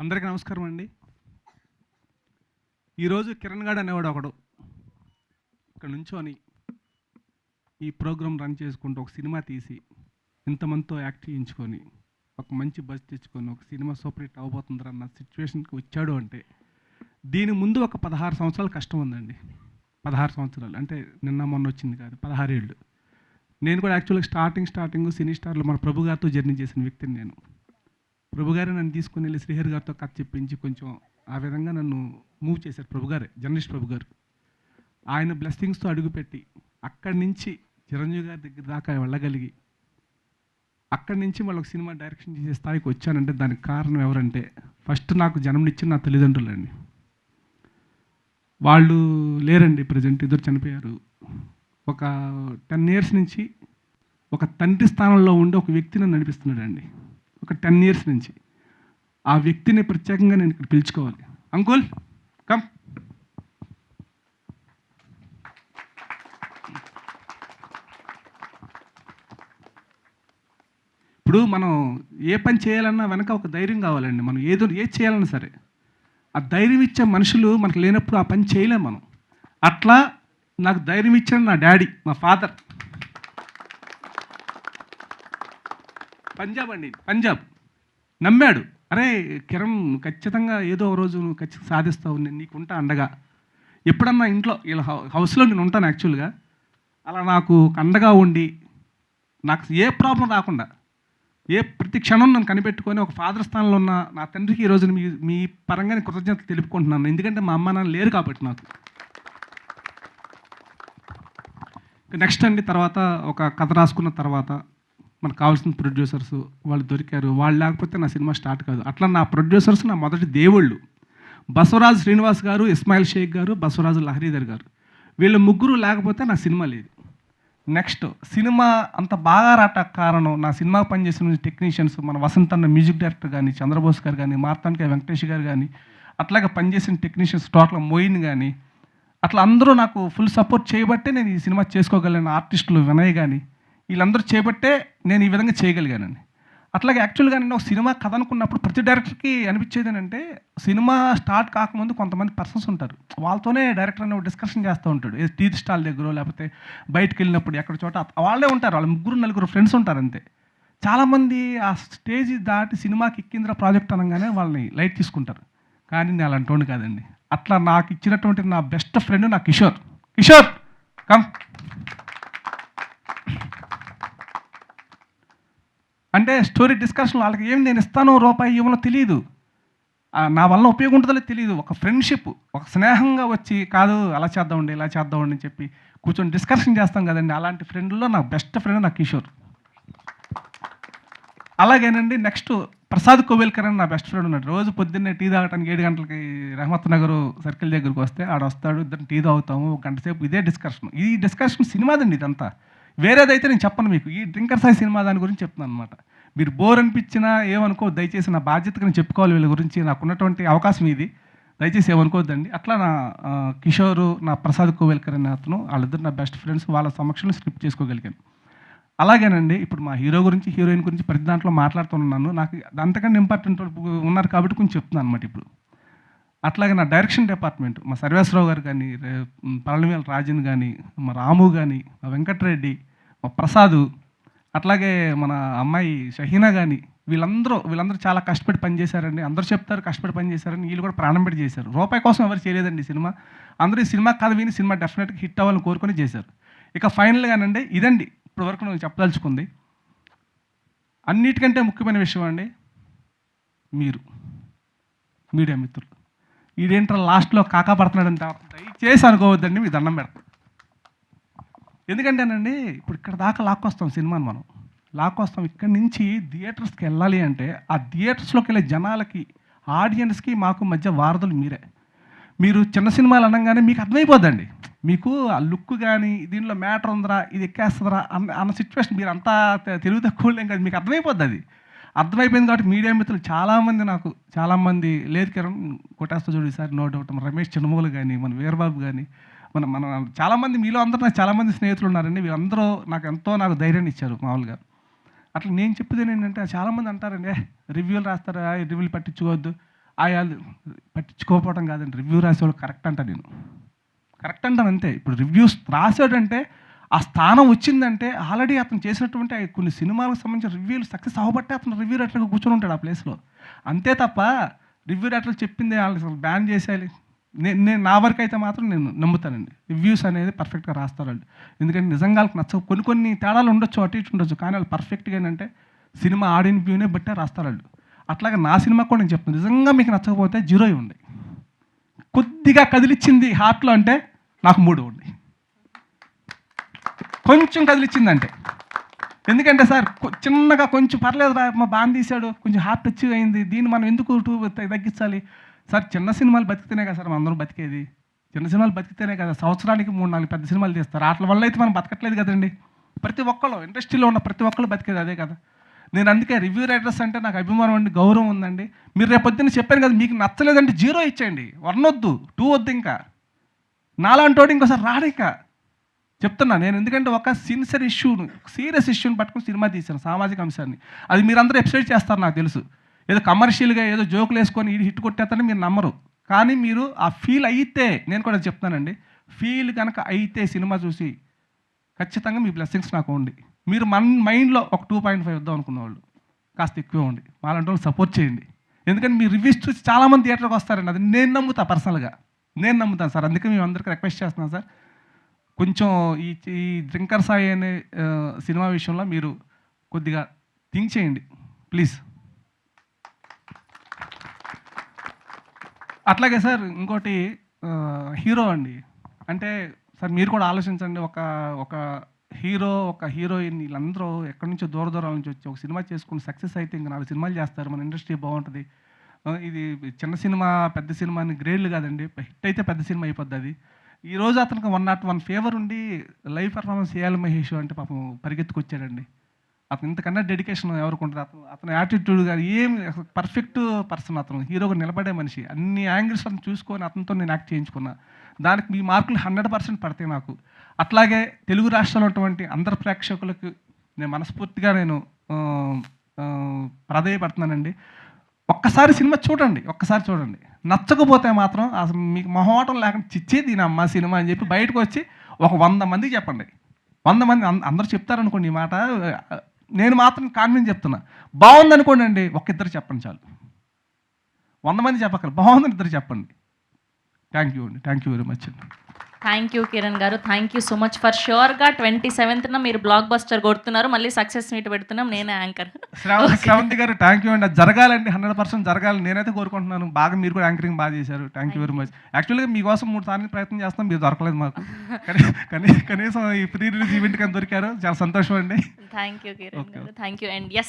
అందరికీ నమస్కారం అండి. ఈరోజు కిరణ్ గాడు అనేవాడు ఒకడు ఇక్కడ నుంచొని ఈ ప్రోగ్రామ్ రన్ చేసుకుంటూ ఒక సినిమా తీసి ఇంతమందితో యాక్ట్ చేయించుకొని ఒక మంచి బజ్ తెచ్చుకొని ఒక సినిమా సూపర్ హిట్ అవబోతుందిరా అన్న సిచ్యువేషన్కి వచ్చాడు అంటే దీని ముందు ఒక 16 సంవత్సరాలు కష్టం ఉందండి. 16 సంవత్సరాలు అంటే నిన్న మొన్న వచ్చింది కాదు, 16 ఏళ్ళు. నేను కూడా యాక్చువల్గా స్టార్టింగ్ సినీ స్టార్లో మన ప్రభు గారితో జర్నీ చేసిన వ్యక్తిని నేను. ప్రభు గారు నన్ను తీసుకుని వెళ్ళి శ్రీహరి గారితో కథ చెప్పించి కొంచెం ఆ విధంగా నన్ను మూవ్ చేశారు ప్రభు గారే, జర్నలిస్ట్ ప్రభు గారు. ఆయన బ్లెస్సింగ్స్తో అడుగుపెట్టి అక్కడి నుంచి చిరంజీవి గారి దగ్గర దాకా వెళ్ళగలిగి అక్కడి నుంచి మళ్ళీ ఒక సినిమా డైరెక్షన్ చేసే స్థాయికి వచ్చానంటే దానికి కారణం ఎవరంటే ఫస్ట్ నాకు జన్మనిచ్చిన నా తల్లిదండ్రులండి. వాళ్ళు లేరండి, ప్రజెంట్ ఇద్దరు చనిపోయారు. ఒక 10 ఇయర్స్ నుంచి ఒక తండ్రి స్థానంలో ఉండి ఒక వ్యక్తి నన్ను నడిపిస్తున్నాడండి. ఒక 10 ఇయర్స్ నుంచి ఆ వ్యక్తిని ప్రత్యేకంగా నేను ఇక్కడ పిలుచుకోవాలి. Uncle come. ఇప్పుడు మనం ఏ పని చేయాలన్నా వెనక ఒక ధైర్యం కావాలండి. మనం ఏది చేయాలన్నా సరే ఆ ధైర్యం ఇచ్చే మనుషులు మనకు లేనప్పుడు ఆ పని చేయలేం మనం. అట్లా నాకు ధైర్యం ఇచ్చాడు నా డాడీ, మా ఫాదర్. పంజాబ్ నమ్మాడు. అరే కిరణ్ ఖచ్చితంగా ఏదో ఒక రోజు నువ్వు ఖచ్చితంగా సాధిస్తావు, నేను నీకుంటా అండగా. ఎప్పుడన్నా ఇంట్లో ఇలా హౌస్లో నేను ఉంటాను యాక్చువల్గా. అలా నాకు అండగా ఉండి నాకు ఏ ప్రాబ్లం రాకుండా ప్రతి క్షణం నన్ను కనిపెట్టుకొని ఒక ఫాదర్ స్థానంలో ఉన్న నా తండ్రికి ఈరోజు మీ పరంగా నేను కృతజ్ఞతలు తెలుపుకుంటున్నాను. ఎందుకంటే మా అమ్మ నాన్న లేరు కాబట్టి నాకు. నెక్స్ట్ అండి, తర్వాత ఒక కథ రాసుకున్న తర్వాత మనకు కావాల్సిన ప్రొడ్యూసర్స్ వాళ్ళు దొరికారు. వాళ్ళు లేకపోతే నా సినిమా స్టార్ట్ కాదు. అట్లా నా ప్రొడ్యూసర్స్ నా మొదటి దేవుళ్ళు బసవరాజు శ్రీనివాస్ గారు, ఇస్మాయిల్ షేక్ గారు, బసవరాజు లహరీధర్ గారు. వీళ్ళు ముగ్గురు లేకపోతే నా సినిమా లేదు. నెక్స్ట్ సినిమా అంత బాగా రావటానికి కారణం నా సినిమా పనిచేసిన టెక్నీషియన్స్, మన వసంత్ అన్న మ్యూజిక్ డైరెక్టర్ కానీ, చంద్రబోస్ గారు కానీ, మార్తాండ్కే వెంకటేష్ గారు కానీ, అట్లాగే పనిచేసిన టెక్నీషియన్స్ టోటల్ మోయిన్ కానీ, అట్లా అందరూ నాకు ఫుల్ సపోర్ట్ చేయబట్టే నేను ఈ సినిమా చేసుకోగలను. ఆర్టిస్టులు వినయ్ కానీ వీళ్ళందరూ చేయబట్టే నేను ఈ విధంగా చేయగలిగానండి. అట్లాగే యాక్చువల్గా నేను ఒక సినిమా కథ అనుకున్నప్పుడు ప్రతి డైరెక్టర్కి అనిపించేది ఏంటంటే సినిమా స్టార్ట్ కాకముందు కొంతమంది పర్సన్స్ ఉంటారు, వాళ్ళతోనే డైరెక్టర్ అనే డిస్కషన్ చేస్తూ ఉంటాడు. టీ స్టాల్ దగ్గర లేకపోతే బయటకు వెళ్ళినప్పుడు ఎక్కడ చోట వాళ్ళే ఉంటారు, వాళ్ళ 3-4 ఫ్రెండ్స్ ఉంటారు అంతే. చాలామంది ఆ స్టేజ్ దాటి సినిమాకి ఎక్కిందిరా ప్రాజెక్ట్ అనగానే వాళ్ళని లైట్ తీసుకుంటారు. కానీ నేను అలాంటి వాడిని కాదండి. అట్లా నాకు ఇచ్చినటువంటి నా బెస్ట్ ఫ్రెండ్ నా కిషోర్ కమ్. అంటే స్టోరీ డిస్కషన్ వాళ్ళకి ఏం నేను ఇస్తానో రూపాయి ఇవ్వనో తెలియదు, నా వల్ల ఉపయోగం ఉంటుందో తెలియదు. ఒక ఫ్రెండ్షిప్, ఒక స్నేహంగా వచ్చి కాదు అలా చేద్దామండి ఇలా చేద్దామండి అని చెప్పి కూర్చొని డిస్కషన్ చేస్తాం కదండి. అలాంటి ఫ్రెండ్లో నా బెస్ట్ ఫ్రెండ్ నా కిషోర్. అలాగేనండి నెక్స్ట్ ప్రసాద్ కోవెల్కర్ అని నా బెస్ట్ ఫ్రెండ్ ఉన్నాడు. రోజు పొద్దున్నే టీ తాగడానికి 7 గంటలకి రహమత్ నగర్ సర్కిల్ దగ్గరికి వస్తే వస్తాడు, ఇద్దరు టీ తాగుతాము, ఒక గంట సేపు ఇదే డిస్కషన్. ఈ డిస్కషన్ సినిమాదండి ఇదంతా, వేరేదైతే నేను చెప్పను మీకు. ఈ డ్రింకర్ సాయి సినిమా దాని గురించి చెప్తున్నాను అనమాట. మీరు బోర్ అనిపించినా ఏమనుకో, దయచేసి నా బాధ్యతగా నేను చెప్పుకోవాలి వీళ్ళ గురించి, నాకు ఉన్నటువంటి అవకాశం ఇది, దయచేసి ఏమనుకోవద్దండి. అట్లా నా కిషోరు, నా ప్రసాద్ కోవెల్కర్ అనే అతను, వాళ్ళిద్దరు నా బెస్ట్ ఫ్రెండ్స్. వాళ్ళ సమక్షంలో స్క్రిప్ట్ చేసుకోగలిగాను. అలాగేనండి ఇప్పుడు మా హీరో గురించి, హీరోయిన్ గురించి ప్రతి దాంట్లో మాట్లాడుతున్నాను. నాకు అంతకన్నా ఇంపార్టెంట్ ఉన్నారు కాబట్టి కొంచెం చెప్తున్నాను అనమాట ఇప్పుడు. అట్లాగే నా డైరెక్షన్ డిపార్ట్మెంట్ మా సర్వేశ్వరరావు గారు కానీ, పళనివేల రాజన్ కానీ, మా రాము కానీ, మా వెంకటరెడ్డి, మా ప్రసాదు, అట్లాగే మన అమ్మాయి షహీనా కానీ, వీళ్ళందరూ చాలా కష్టపడి పనిచేశారండి. అందరూ చెప్తారు కష్టపడి పనిచేశారని, వీళ్ళు కూడా ప్రాణం పెట్టి చేశారు. రూపాయి కోసం ఎవరు చేయలేదండి ఈ సినిమా. అందరూ ఈ సినిమా కథ విని సినిమా డెఫినెట్గా హిట్ అవ్వాలని కోరుకొని చేశారు. ఇక ఫైనల్గానండి ఇదండి ఇప్పటివరకు నేను చెప్పదలుచుకుంది. అన్నిటికంటే ముఖ్యమైన విషయం అండి, మీరు మీడియా మిత్రులు. ఈడేంటారు లాస్ట్లో కాకా పడుతున్నాడని దయచేసి అనుకోవద్దండి, మీ దండం పెడతాం. ఎందుకంటేనండి ఇప్పుడు ఇక్కడ దాకా లాక్కొస్తాం సినిమాని, మనం లాక్కొస్తాం. ఇక్కడి నుంచి థియేటర్స్కి వెళ్ళాలి అంటే ఆ థియేటర్స్లోకి వెళ్ళే జనాలకి, ఆడియన్స్కి మాకు మధ్య వారధులు మీరే. మీరు చిన్న సినిమాలు అనగానే మీకు అర్థమైపోద్దండి, మీకు ఆ లుక్ కానీ దీనిలో మ్యాటర్ ఉందరా, ఇది ఎక్కేస్తుందిరా అన్న సిచ్యువేషన్. మీరు అంతా తెలివి తక్కువ కాదు, మీకు అర్థమైపోద్ది. అది అర్థమైపోయింది కాబట్టి మీడియా మిత్రులు చాలామంది లేదు కిరణ్ కొట్టేస్తా చూడు ఈసారి నో డౌట్, మన రమేష్ చిన్నమూలు కానీ, మన వీరబాబు కానీ, మన చాలామంది మీలో అందరూ నాకు చాలామంది స్నేహితులు ఉన్నారండి. వీళ్ళందరూ నాకు ధైర్యాన్ని ఇచ్చారు మామూలుగా. అట్లా నేను చెప్పేది ఏంటంటే చాలామంది అంటారండి రివ్యూలు రాస్తారా, రివ్యూలు పట్టించుకోవద్దు, వాళ్ళు పట్టించుకోకపోవడం కాదండి, రివ్యూ రాసేవాళ్ళు కరెక్ట్ అంట. నేను కరెక్ట్ అంటాను అంతే. ఇప్పుడు రివ్యూస్ రాసాడంటే ఆ స్థానం వచ్చిందంటే ఆల్రెడీ అతను చేసినటువంటి కొన్ని సినిమాలకు సంబంధించిన రివ్యూలు సక్సెస్ అవ్వబట్టే అతను రివ్యూ రైటర్గా కూర్చొని ఉంటాడు ఆ ప్లేస్లో. అంతే తప్ప రివ్యూ రైటర్లు చెప్పింది వాళ్ళు అసలు బ్యాన్ చేసేయాలి. నేను నా వరకు అయితే మాత్రం నేను నమ్ముతానండి, రివ్యూస్ అనేది పర్ఫెక్ట్గా రాస్తారండి. ఎందుకంటే నిజంగా వాళ్ళకి నచ్చవు, కొన్ని తేడాలు ఉండొచ్చు, అటు ఇటు ఉండొచ్చు, కానీ వాళ్ళు పర్ఫెక్ట్గా ఏంటంటే సినిమా ఆడియన్ వ్యూనే బట్టే రాస్తారండి. అట్లాగే నా సినిమా కూడా నేను చెప్తాను, నిజంగా మీకు నచ్చకపోతే 0 ఇవ్వండి. కొద్దిగా కదిలిచ్చింది హార్ట్లో అంటే నాకు 3 ఇవ్వండి. కొంచెం కదిలిచ్చిందంటే, ఎందుకంటే సార్ చిన్నగా కొంచెం పర్లేదు రా మా బాగా తీశాడు, కొంచెం హార్ట్ టచ్ అయింది, దీన్ని మనం ఎందుకు 2 తగ్గించాలి సార్? చిన్న సినిమాలు బతికితేనే కదా సార్ మనం అందరం బతికేది. చిన్న సినిమాలు బతికితేనే కదా సంవత్సరానికి 3-4 పెద్ద సినిమాలు తీస్తారు. వాటి వల్ల అయితే మనం బతకట్లేదు కదండి. ప్రతి ఒక్కళ్ళు ఇండస్ట్రీలో ఉన్న ప్రతి ఒక్కళ్ళు బతికేది అదే కదా. నేను అందుకే రివ్యూ రైటర్స్ అంటే నాకు అభిమానం అండి, గౌరవం ఉందండి. మీరు రేపు పొద్దున్న చెప్పాను కదా, మీకు నచ్చలేదంటే 0 ఇచ్చేయండి, 1 వద్దు, 2 వద్దు. ఇంకా నాలాంటోడు ఇంకోసారి రాడిక చెప్తున్నా నేను. ఎందుకంటే ఒక సిన్సియర్ ఇష్యూను, సీరియస్ ఇష్యూని పట్టుకుని సినిమా తీశాను, సామాజిక అంశాన్ని. అది మీరందరూ ఎపిసోడ్ చేస్తారు నాకు తెలుసు. ఏదో కమర్షియల్గా ఏదో జోకులు వేసుకొని ఇది హిట్ కొట్టేస్తారని మీరు నమ్మరు. కానీ మీరు ఆ ఫీల్ అయితే, నేను కూడా చెప్తానండి, ఫీల్ కనుక అయితే సినిమా చూసి ఖచ్చితంగా మీ బ్లెస్సింగ్స్ నాకు ఉండి, మీరు మైండ్లో ఒక 2.5 ఇద్దాం అనుకున్న వాళ్ళు కాస్త ఎక్కువ ఉండి వాళ్ళంటే వాళ్ళు సపోర్ట్ చేయండి. ఎందుకంటే మీ రివ్యూస్ చూసి చాలామంది థియేటర్కి వస్తారండి, అది నేను నమ్ముతా, పర్సనల్గా నేను నమ్ముతాను సార్. అందుకే మేము అందరికీ రిక్వెస్ట్ చేస్తున్నాను సార్, కొంచెం ఈ డ్రింకర్ సాయి అనే సినిమా విషయంలో మీరు కొద్దిగా థింక్ చేయండి ప్లీజ్. అట్లాగే సార్ ఇంకోటి హీరో అండి, అంటే సార్ మీరు కూడా ఆలోచించండి, ఒక హీరో ఒక హీరోయిన్ వీళ్ళందరూ ఎక్కడి నుంచో దూరాల నుంచి వచ్చి ఒక సినిమా చేసుకుని సక్సెస్ అయితే ఇంకా 4 సినిమాలు చేస్తారు, మన ఇండస్ట్రీ బాగుంటుంది. ఇది చిన్న సినిమా పెద్ద సినిమా అని గ్రేడ్లు కాదండి, హిట్ అయితే పెద్ద సినిమా అయిపోద్ది. అది ఈరోజు అతనికి 101 ఫేవర్ ఉండి లైవ్ పర్ఫార్మెన్స్ చేయాలి మహేష్ అంటే పాపం పరిగెత్తుకొచ్చాడండి. అతను ఇంతకన్నా డెడికేషన్ ఎవరికి ఉంటుంది? అతని యాటిట్యూడ్ కానీ ఏమి పర్ఫెక్ట్ పర్సన్, అతను హీరోగా నిలబడే మనిషి. అన్ని యాంగిల్స్ అతను చూసుకొని అతనితో నేను యాక్ట్ చేయించుకున్నా, దానికి మీ మార్కులు 100% పడతాయి నాకు. అట్లాగే తెలుగు రాష్ట్రాల్లో ఉన్నటువంటి అందరు ప్రేక్షకులకు నేను మనస్ఫూర్తిగా నేను ప్రాధేయపడుతున్నానండి, ఒక్కసారి సినిమా చూడండి, ఒక్కసారి చూడండి. నచ్చకపోతే మాత్రం అసలు మీకు మొహమాటం లేకుండా చిచ్చే దీని అమ్మ సినిమా అని చెప్పి బయటకు వచ్చి ఒక 100 మందికి చెప్పండి. 100 మంది అందరూ చెప్తారనుకోండి ఈ మాట, నేను మాత్రం కాన్ఫిడెన్స్ చెప్తున్నా. బాగుందనుకోండి అండి, ఇద్దరు చెప్పండి చాలు, 100 మంది చెప్పక్కర్లేదు, బాగుందని 2 చెప్పండి. థ్యాంక్ యూ అండి, థ్యాంక్ యూ వెరీ మచ్ అండి. థ్యాంక్ యూ కిరణ్ గారు, thank you so much. For షూర్గా 27న మీరు బ్లాక్ బస్టర్ కొడుతున్నారు, మళ్ళీ సక్సెస్ మీట్ పెడుతున్నాం, నేనే యాంకర్. శ్రావంతి గారు థ్యాంక్ యూ అండి, అది జరగాలండి, 100% జరగాలి, నేనైతే కోరుకుంటున్నాను. బాగా మీరు కూడా యాంకరింగ్ బాగా చేశారు, థ్యాంక్ యూ వెరీ మచ్. యాక్చువల్గా మీకోసం 3 సార్లు ప్రయత్నం చేస్తాం, మీరు దొరకలేదు మాకు, కనీసం ఈ ప్రీ రిలీజ్ ఈవెంట్ కానీ దొరికారు, చాలా సంతోషం అండి. థ్యాంక్ యూ కిరణ్ గారు, థ్యాంక్ యూ. And yes